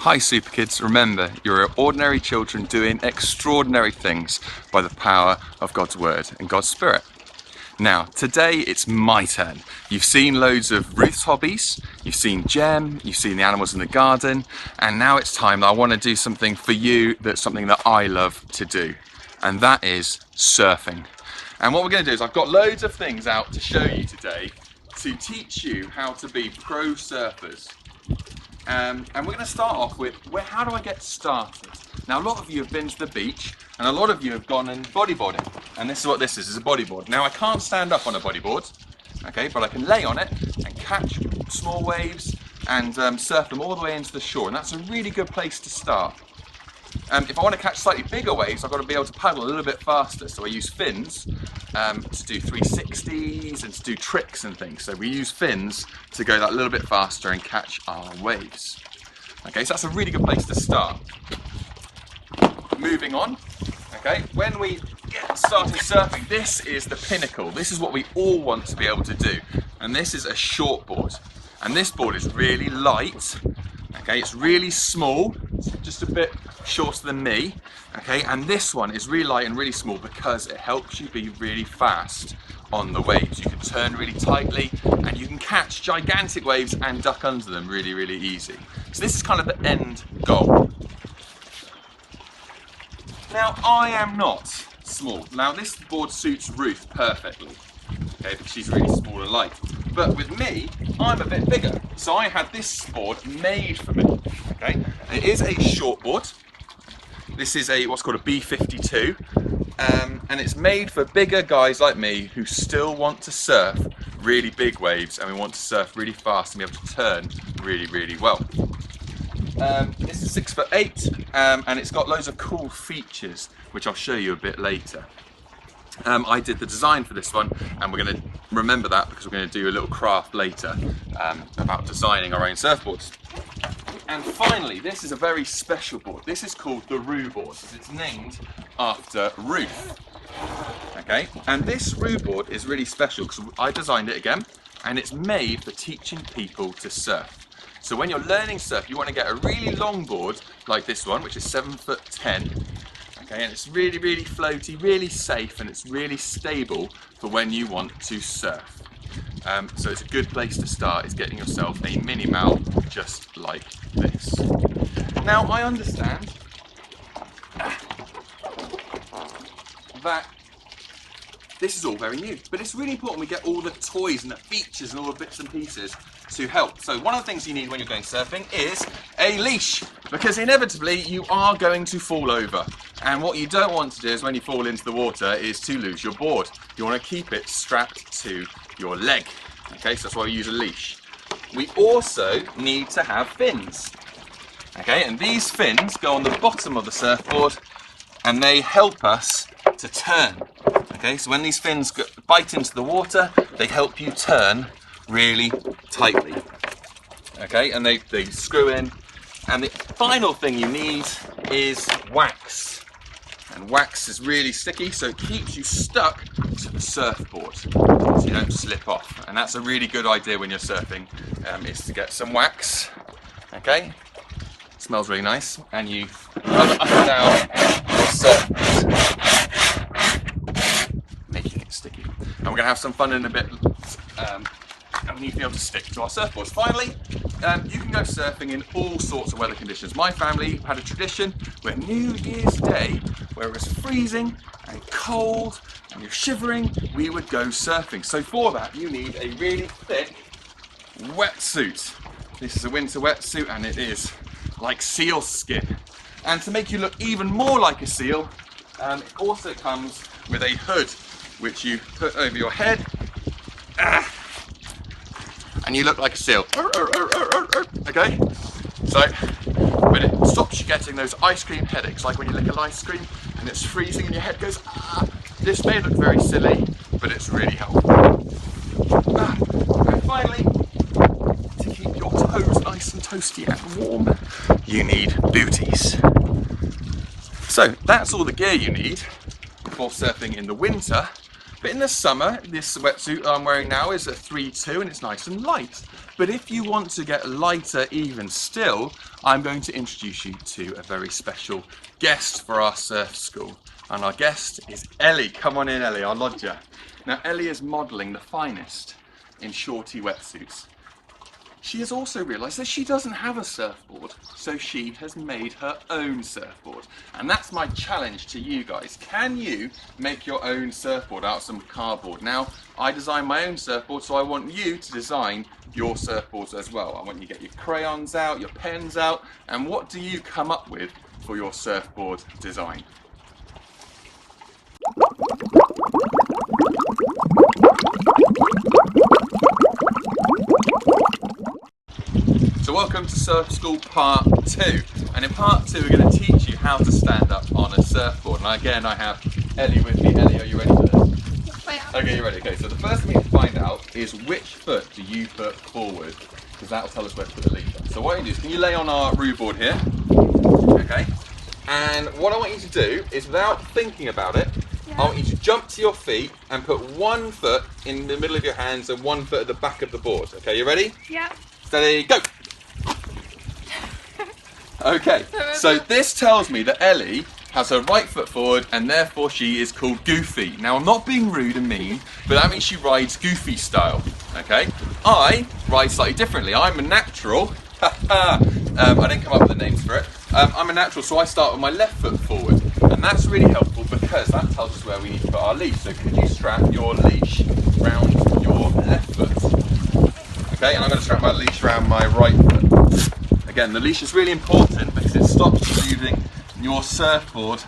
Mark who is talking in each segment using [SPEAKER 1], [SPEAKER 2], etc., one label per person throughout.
[SPEAKER 1] Hi Superkids, remember you're ordinary children doing extraordinary things by the power of God's Word and God's Spirit. Now, today it's my turn. You've seen loads of Ruth's hobbies, you've seen Jem, you've seen the animals in the garden, and now it's time that I want to do something for you that's something that I love to do, and that is surfing. And what we're going to do is I've got loads of things out to show you today to teach you how to be pro surfers. And we're going to start off with how do I get started? Now, a lot of you have been to the beach and a lot of you have gone and bodyboarding, and this is what this is a bodyboard. Now, I can't stand up on a bodyboard, okay, but I can lay on it and catch small waves and surf them all the way into the shore, and that's a really good place to start. If I want to catch slightly bigger waves, I've got to be able to paddle a little bit faster, so I use fins to do 360s and to do tricks and things. So we use fins to go that little bit faster and catch our waves. Okay, so that's a really good place to start. Moving on, okay, when we get started surfing, this is the pinnacle. This is what we all want to be able to do. And this is a short board. And this board is really light. Okay, it's really small, just a bit shorter than me, okay, and this one is really light and really small because it helps you be really fast on the waves. You can turn really tightly and you can catch gigantic waves and duck under them really, really easy. So this is kind of the end goal. Now, I am not small. Now, this board suits Ruth perfectly, okay, because she's really small and light. But with me, I'm a bit bigger. So I had this board made for me, okay? It is a short board. This is what's called a B52, and it's made for bigger guys like me who still want to surf really big waves and we want to surf really fast and be able to turn really, really well. This is 6'8", and it's got loads of cool features, which I'll show you a bit later. I did the design for this one, and we're going to remember that because we're going to do a little craft later about designing our own surfboards. And finally, this is a very special board. This is called the Roo board. It's named after Ruth. Okay, and this Roo board is really special because I designed it again, and it's made for teaching people to surf. So when you're learning surf, you want to get a really long board like this one, which is 7'10". Okay, and it's really, really floaty, really safe, and it's really stable for when you want to surf. So it's a good place to start, is getting yourself a mini mal just like this. Now, I understand that this is all very new, but it's really important we get all the toys and the features and all the bits and pieces to help. So one of the things you need when you're going surfing is a leash, because inevitably you are going to fall over. And what you don't want to do is when you fall into the water is to lose your board. You want to keep it strapped to your leg. Okay, so that's why we use a leash. We also need to have fins. Okay, and these fins go on the bottom of the surfboard and they help us to turn. Okay, so when these fins bite into the water, they help you turn really tightly. Okay, and they screw in. And the final thing you need is wax. And wax is really sticky, so it keeps you stuck to the surfboard so you don't slip off. And that's a really good idea when you're surfing, is to get some wax. Okay, it smells really nice, and you rub it up and down your surfboard, making it sticky. And we're going to have some fun in a bit. And we need to be able to stick to our surfboards. Finally, you can go surfing in all sorts of weather conditions. My family had a tradition where New Year's Day, where it was freezing and cold and you're shivering, we would go surfing. So for that, you need a really thick wetsuit. This is a winter wetsuit and it is like seal skin. And to make you look even more like a seal, it also comes with a hood, which you put over your head. And you look like a seal. Okay? So, but it stops you getting those ice cream headaches, like when you lick an ice cream and it's freezing and your head goes, ah. This may look very silly, but it's really helpful. And finally, to keep your toes nice and toasty and warm, you need booties. So, that's all the gear you need for surfing in the winter. But in the summer, this wetsuit I'm wearing now is a 3-2 and it's nice and light. But if you want to get lighter even still, I'm going to introduce you to a very special guest for our surf school. And our guest is Ellie. Come on in, Ellie, I'll lodge you. Now, Ellie is modelling the finest in shorty wetsuits. She has also realised that she doesn't have a surfboard, so she has made her own surfboard. And that's my challenge to you guys. Can you make your own surfboard out of some cardboard? Now, I designed my own surfboard, so I want you to design your surfboards as well. I want you to get your crayons out, your pens out, and what do you come up with for your surfboard design? So welcome to Surf School Part 2, and in Part 2 we're going to teach you how to stand up on a surfboard. And again I have Ellie with me. Ellie, are you ready for this?
[SPEAKER 2] Yes, I am.
[SPEAKER 1] Okay, you're ready. Okay, so the first thing to find out is which foot do you put forward, because that will tell us where to put the leader. So what you do is, can you lay on our roo board here? Okay, and what I want you to do is, without thinking about it, I want you to jump to your feet and put one foot in the middle of your hands and one foot at the back of the board. Okay, you ready?
[SPEAKER 2] Yeah.
[SPEAKER 1] Steady, go! Okay, so this tells me that Ellie has her right foot forward and therefore she is called Goofy. Now, I'm not being rude and mean, but that means she rides Goofy style, okay? I ride slightly differently. I'm a natural. I didn't come up with the names for it. I'm a natural, so I start with my left foot forward. And that's really helpful because that tells us where we need to put our leash. So could you strap your leash round your left foot? Okay, and I'm going to strap my leash around my right foot. Again, the leash is really important because it stops you moving your surfboard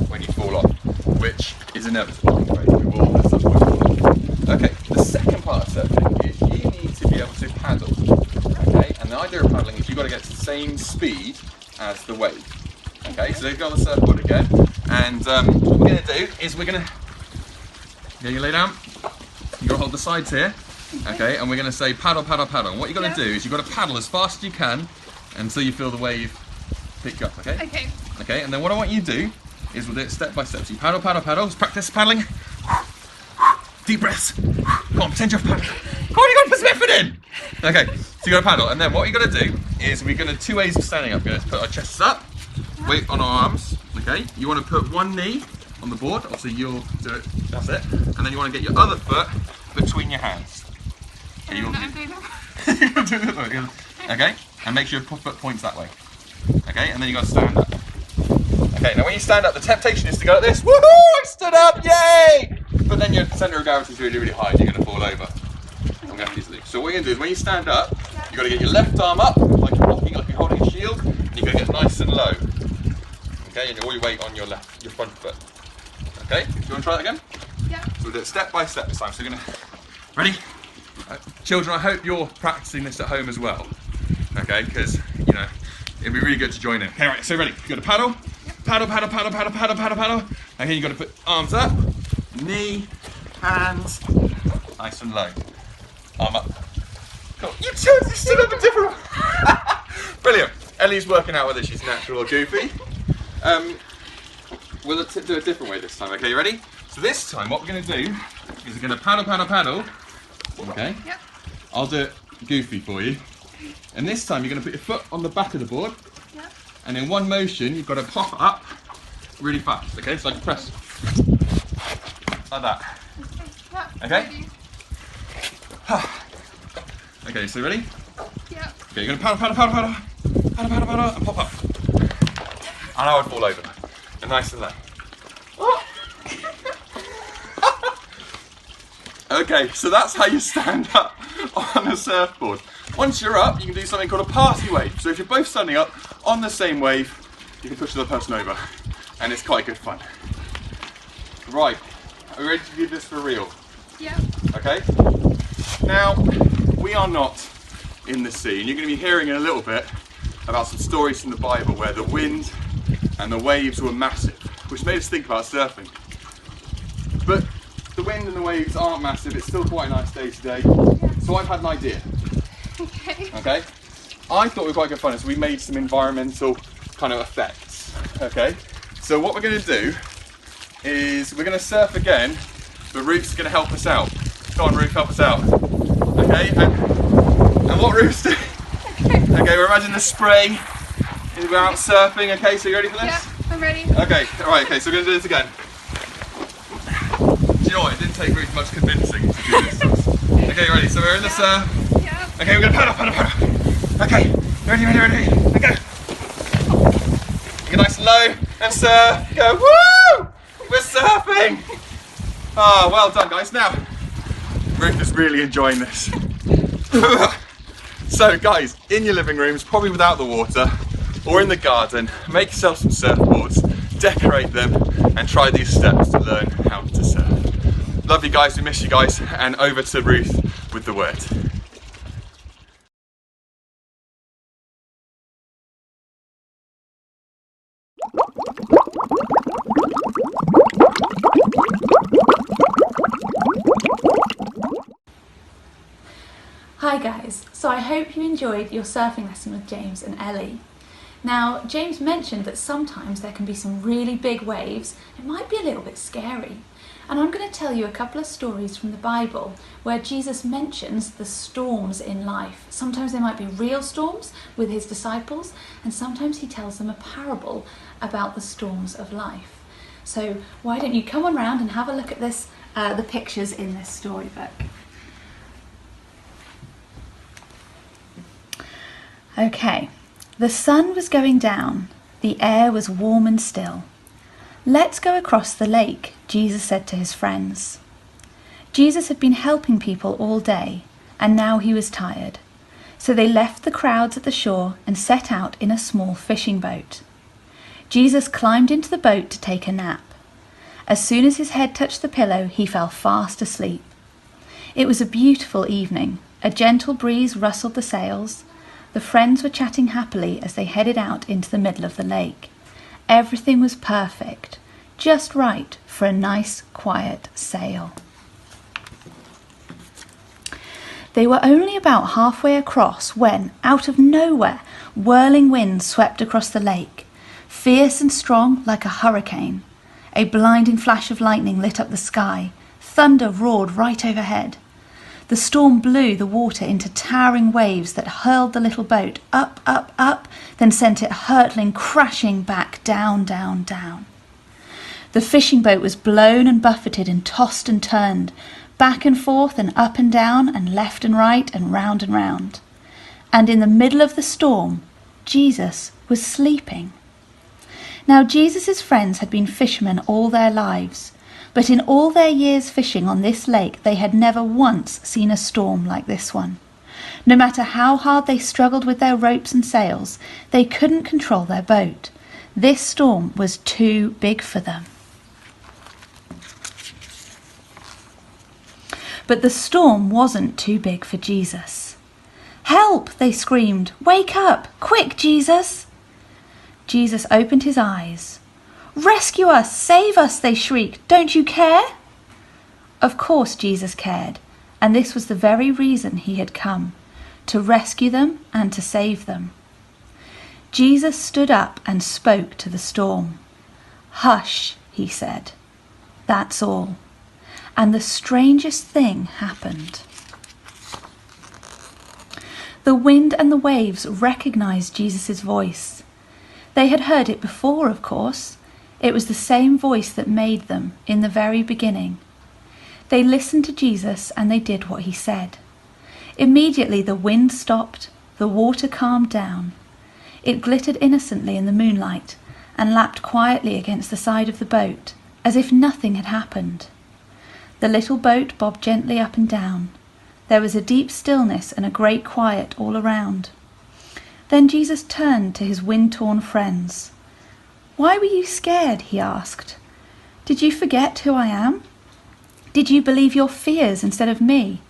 [SPEAKER 1] when you fall off, which is inevitable. Right? We will at some point fall off. Okay, the second part of surfing is you need to be able to paddle. Okay, and the idea of paddling is you've got to get to the same speed as the wave. Okay, so go on the surfboard again, and what we're going to do is we're going to lay down. You've got to hold the sides here. Okay, and we're going to say paddle, paddle, paddle. And what you've got to do is you've got to paddle as fast as you can until you feel the wave pick you up, okay?
[SPEAKER 2] Okay.
[SPEAKER 1] Okay, and then what I want you to do is we'll do it step by step. So you paddle, paddle, paddle. Let's practice paddling. Deep breaths. Come on, pretend you're paddling. Come on, you've got to put some effort in. Okay, so you've got to paddle. And then what you've got to do is we're going to two ways of standing up. We're going to put our chests up, weight on our arms, okay? You want to put one knee on the board. Obviously, you'll do it. That's it. And then you want to get your other foot between your hands. Okay, okay, and make sure your foot points that way. Okay, and then you got to stand up. Okay, now when you stand up, the temptation is to go like this. Woohoo! I stood up! Yay! But then your centre of gravity is really, really high, and you're going to fall over. I'm going to have to use the leash. So what you're going to do is when you stand up, you've got to get your left arm up, like you're rocking, like you're holding a shield, and you're going to get nice and low. Okay, and all your weight on your front foot. Okay, do you want to try that again?
[SPEAKER 2] Yeah.
[SPEAKER 1] So we'll do it step by step this time. So you're going to, ready? Children, I hope you're practicing this at home as well, okay, because, you know, it'd be really good to join in. Okay, right, so ready, you've got to paddle, paddle, paddle, paddle, paddle, paddle, paddle, paddle, and here you've got to put arms up, knee, hands, nice and low, arm up. Cool. You children, you stood up a different Brilliant. Ellie's working out whether she's natural or goofy. We'll do a different way this time, okay, you ready? So this time what we're going to do is we're going to paddle, paddle, paddle. Okay?
[SPEAKER 2] Yep.
[SPEAKER 1] I'll do it goofy for you. And this time you're going to put your foot on the back of the board.
[SPEAKER 2] Yep.
[SPEAKER 1] And in one motion you've got to pop it up really fast. Okay? So like press. Like that.
[SPEAKER 2] Okay.
[SPEAKER 1] Okay? Okay, so ready?
[SPEAKER 2] Yep.
[SPEAKER 1] Okay, you're going to paddle, paddle, paddle, paddle. Paddle, paddle, paddle, and pop up. And I would fall over. And nice and low. Okay, so that's how you stand up on a surfboard. Once you're up, you can do something called a party wave. So if you're both standing up on the same wave, you can push the other person over. And it's quite good fun. Right, are we ready to do this for real?
[SPEAKER 2] Yeah.
[SPEAKER 1] Okay? Now, we are not in the sea, and you're going to be hearing in a little bit about some stories from the Bible where the wind and the waves were massive, which made us think about surfing. But the wind and the waves aren't massive, it's still quite a nice day today. So I've had an idea.
[SPEAKER 2] Okay.
[SPEAKER 1] Okay? I thought it was quite good fun, so we made some environmental kind of effects. Okay? So what we're going to do is we're going to surf again, but Ruth's going to help us out. Come on, Ruth, help us out. Okay? And what Ruth's doing Okay, we're imagining the spray. We're out surfing. Okay, so you ready for this?
[SPEAKER 2] Yeah, I'm ready.
[SPEAKER 1] Okay, alright, okay, so we're going to do this again. Do you know what? It didn't take Ruth much convincing to do this. Okay, ready? So we're in the surf.
[SPEAKER 2] Yeah.
[SPEAKER 1] Okay, we're going to paddle. Okay, ready, and go. Get nice and low and surf. Go, woo! We're surfing! Ah, well done, guys. Now, Ruth is really enjoying this. So, guys, in your living rooms, probably without the water, or in the garden, make yourself some surfboards, decorate them, and try these steps to learn how to surf. Love you guys, we miss you guys, and over to Ruth with the word.
[SPEAKER 3] Hi guys, so I hope you enjoyed your surfing lesson with James and Ellie. Now, James mentioned that sometimes there can be some really big waves. It might be a little bit scary. And I'm going to tell you a couple of stories from the Bible where Jesus mentions the storms in life. Sometimes they might be real storms with his disciples, and sometimes he tells them a parable about the storms of life. So why don't you come on round and have a look at this, the pictures in this storybook. Okay, the sun was going down, the air was warm and still. Let's go across the lake, Jesus said to his friends. Jesus had been helping people all day, and now he was tired. So they left the crowds at the shore and set out in a small fishing boat. Jesus climbed into the boat to take a nap. As soon as his head touched the pillow, he fell fast asleep. It was a beautiful evening. A gentle breeze rustled the sails. The friends were chatting happily as they headed out into the middle of the lake. Everything was perfect, just right for a nice, quiet sail. They were only about halfway across when, out of nowhere, whirling winds swept across the lake, fierce and strong like a hurricane. A blinding flash of lightning lit up the sky. Thunder roared right overhead. The storm blew the water into towering waves that hurled the little boat up, then sent it hurtling, crashing back down. The fishing boat was blown and buffeted and tossed and turned, back and forth and up and down and left and right and round and round. And in the middle of the storm, Jesus was sleeping. Now Jesus' friends had been fishermen all their lives, but in all their years fishing on this lake, they had never once seen a storm like this one. No matter how hard they struggled with their ropes and sails, they couldn't control their boat. This storm was too big for them. But the storm wasn't too big for Jesus. "Help!" they screamed. "Wake up! Quick, Jesus!" Jesus opened his eyes. "Rescue us! Save us!" they shrieked. "Don't you care?" Of course Jesus cared, and this was the very reason he had come, to rescue them and to save them. Jesus stood up and spoke to the storm. "Hush," he said. That's all. And the strangest thing happened. The wind and the waves recognized Jesus' voice. They had heard it before, of course. It was the same voice that made them in the very beginning. They listened to Jesus and they did what he said. Immediately the wind stopped, the water calmed down. It glittered innocently in the moonlight and lapped quietly against the side of the boat, as if nothing had happened. The little boat bobbed gently up and down. There was a deep stillness and a great quiet all around. Then Jesus turned to his wind-torn friends. "Why were you scared?" he asked. "Did you forget who I am? Did you believe your fears instead of me?"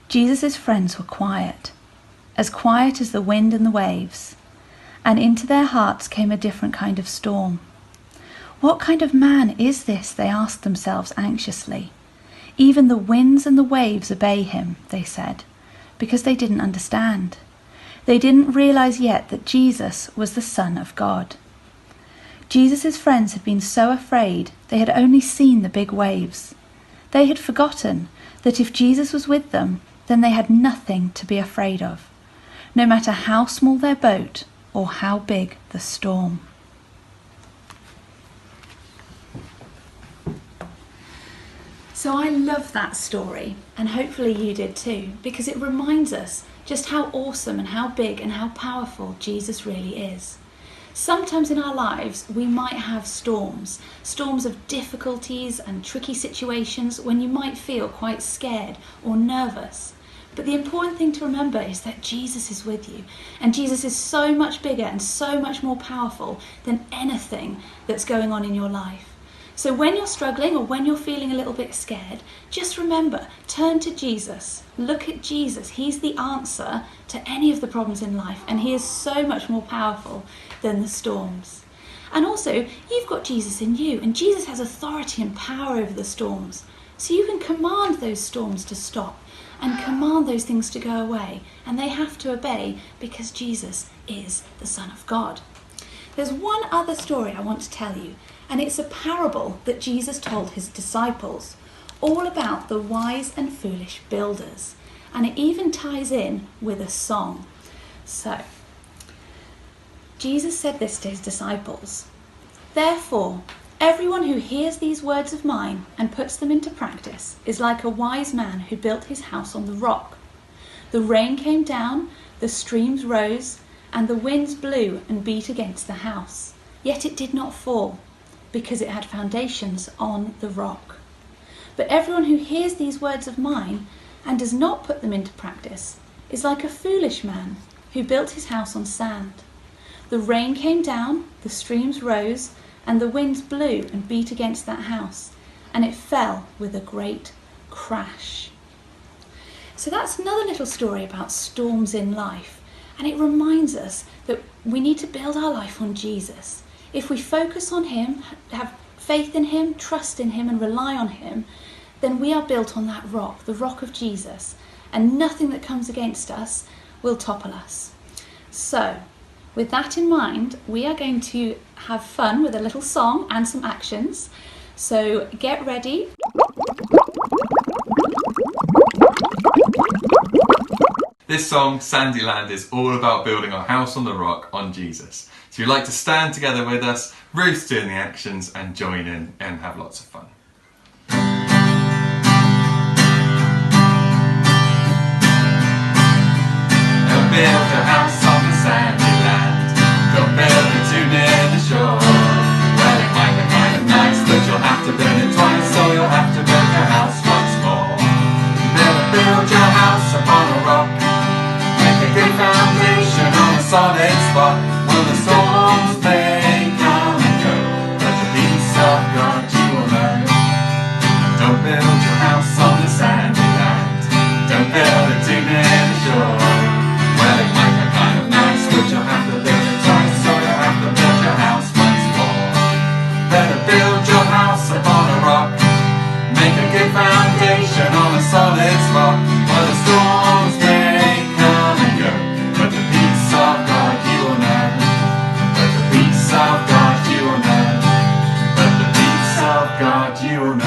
[SPEAKER 3] Jesus' friends were quiet as the wind and the waves, and into their hearts came a different kind of storm. What kind of man is this? They asked themselves anxiously. Even the winds and the waves obey him, they said, because they didn't understand. They didn't realize yet that Jesus was the Son of God. Jesus' friends had been so afraid they had only seen the big waves. They had forgotten that if Jesus was with them, then they had nothing to be afraid of. no matter how small their boat or how big the storm. So I love that story, and hopefully you did too, because it reminds us just how awesome and how big and how powerful Jesus really is. Sometimes in our lives we might have storms of difficulties and tricky situations when you might feel quite scared or nervous. But the important thing to remember is that Jesus is with you, and Jesus is so much bigger and so much more powerful than anything that's going on in your life. So when you're struggling or when you're feeling a little bit scared, just remember, turn to Jesus. Look at Jesus. He's the answer to any of the problems in life, and he is so much more powerful than the storms. And also, you've got Jesus in you, and Jesus has authority and power over the storms. So you can command those storms to stop and command those things to go away, and they have to obey because Jesus is the Son of God. There's one other story I want to tell you, and it's a parable that Jesus told his disciples, all about the wise and foolish builders. And it even ties in with a song. So, Jesus said this to his disciples: "Therefore, everyone who hears these words of mine and puts them into practice is like a wise man who built his house on the rock. The rain came down, the streams rose, and the winds blew and beat against the house. Yet it did not fall, because it had foundations on the rock. But everyone who hears these words of mine and does not put them into practice is like a foolish man who built his house on sand. The rain came down, the streams rose, and the winds blew and beat against that house, and it fell with a great crash." So that's another little story about storms in life, and it reminds us that we need to build our life on Jesus. If we focus on him, have faith in him, trust in him, and rely on him, then we are built on that rock, the rock of Jesus, and nothing that comes against us will topple us. So, with that in mind, we are going to have fun with a little song and some actions. So get ready.
[SPEAKER 1] This song, Sandyland, is all about building our house on the rock on Jesus. So you'd like to stand together with us, Ruth's doing the actions, and join in and have lots of fun. Don't build your house on the sandy land. Don't build it too near the shore. Well, it might be kind of nice, but you'll have to build it twice, so you'll have to build your house once more. Never build your house upon a rock. Make a good foundation on a solid spot. Well, the storms may come and go, but the peace of God you will know. Don't build your house on the sandy land. Don't build it too near the shore. Well, it might be kind of nice, but you'll have to build it twice, so you'll have to build your house once more. Better build your house upon a rock. Make a good foundation on a solid spot. Well, the storms may come and go, but the peace of God you will know. But the peace of God you will know. But the peace of God you will know.